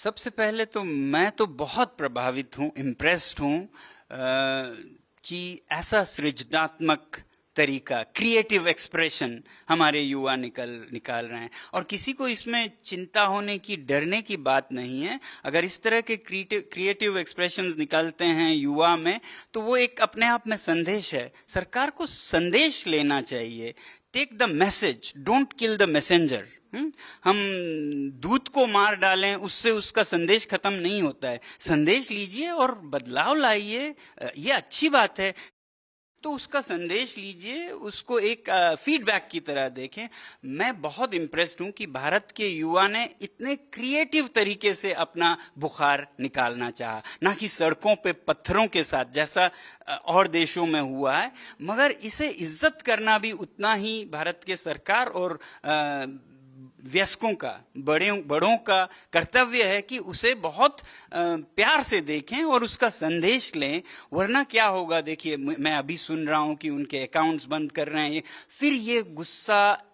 सबसे पहले तो मैं तो बहुत प्रभावित हूँ, इम्प्रेस्ड हूँ कि ऐसा सृजनात्मक तरीका, क्रिएटिव एक्सप्रेशन हमारे युवा निकाल रहे हैं। और किसी को इसमें चिंता होने की, डरने की बात नहीं है। अगर इस तरह के क्रिएटिव एक्सप्रेशंस निकलते हैं युवा में, तो वो एक अपने आप में संदेश है। सरकार को संदेश लेना चाहिए। Take the message, don't kill the messenger. हम दूध को मार डालें, उससे उसका संदेश खत्म नहीं होता है। संदेश लीजिए और बदलाव लाइए, ये अच्छी बात है। तो उसका संदेश लीजिए, उसको एक फीडबैक की तरह देखें। मैं बहुत इम्प्रेस्ड हूं कि भारत के युवा ने इतने क्रिएटिव तरीके से अपना बुखार निकालना चाहा, ना कि सड़कों पे पत्थरों के साथ जैसा और देशों में हुआ है। मगर इसे इज्जत करना भी उतना ही भारत के सरकार और वयस्कों का, बड़ों का कर्तव्य है कि उसे बहुत प्यार से देखें और उसका संदेश लें। वरना क्या होगा, देखिए, मैं अभी सुन रहा हूं कि उनके अकाउंट्स बंद कर रहे हैं, फिर ये गुस्सा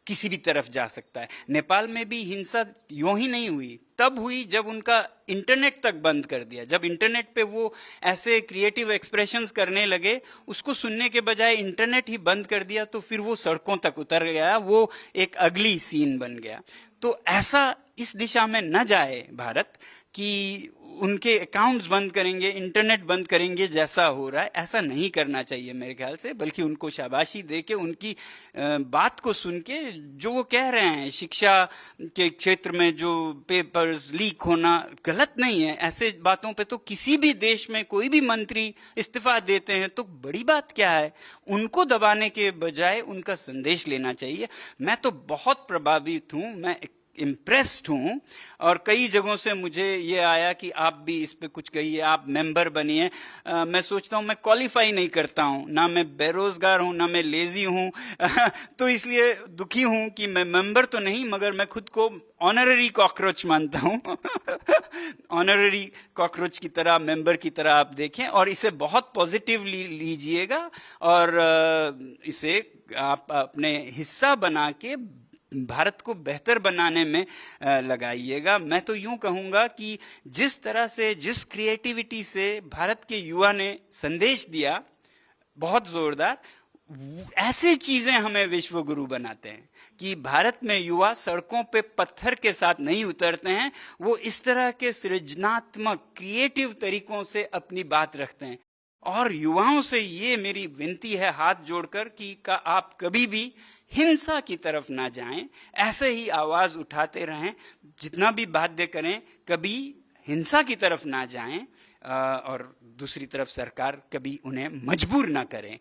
किसी भी तरफ जा सकता है। नेपाल में भी हिंसा यूं ही नहीं हुई, तब हुई जब उनका इंटरनेट तक बंद कर दिया। जब इंटरनेट पे वो ऐसे क्रिएटिव एक्सप्रेशंस करने लगे, उसको सुनने के बजाय इंटरनेट ही बंद कर दिया, तो फिर वो सड़कों तक उतर गया। वो एक अगली सीन बन गया। तो ऐसा इस दिशा में न जाए भारत कि उनके अकाउंट्स बंद करेंगे, इंटरनेट बंद करेंगे, जैसा हो रहा है। ऐसा नहीं करना चाहिए मेरे ख्याल से, बल्कि उनको शाबाशी दे के, उनकी बात को सुन के, जो वो कह रहे हैं शिक्षा के क्षेत्र में जो पेपर्स लीक होना गलत नहीं है। ऐसे बातों पे तो किसी भी देश में कोई भी मंत्री इस्तीफा देते हैं तो बड़ी बात क्या है। उनको दबाने के बजाय उनका संदेश लेना चाहिए। मैं तो बहुत प्रभावित हूँ, मैं इम्प्रेस्ड हूं। और कई जगहों से मुझे ये आया कि आप भी इस पे कुछ कहिए, आप मेंबर बनिए। मैं सोचता हूं मैं क्वालिफाई नहीं करता हूं, ना मैं बेरोजगार हूं, ना मैं लेजी हूं। तो इसलिए दुखी हूं कि मैं मेंबर तो नहीं, मगर मैं खुद को ऑनररी कॉकरोच मानता हूं। ऑनररी कॉकरोच की तरह, मेंबर की तरह आप देखें और इसे बहुत पॉजिटिवली लीजिएगा और इसे आप अपने हिस्सा बना के भारत को बेहतर बनाने में लगाइएगा। मैं तो यूं कहूंगा कि जिस तरह से, जिस क्रिएटिविटी से भारत के युवा ने संदेश दिया, बहुत जोरदार, ऐसे चीजें हमें विश्व गुरु बनाते हैं कि भारत में युवा सड़कों पे पत्थर के साथ नहीं उतरते हैं। वो इस तरह के सृजनात्मक, क्रिएटिव तरीकों से अपनी बात रखते हैं। और युवाओं से ये मेरी विनती है हाथ जोड़कर कि आप कभी भी हिंसा की ना जाएं, ऐसे ही आवाज उठाते रहें, जितना भी बाध्य करें, कभी हिंसा की तरफ ना जाएं और दूसरी तरफ सरकार कभी उन्हें मजबूर ना करें।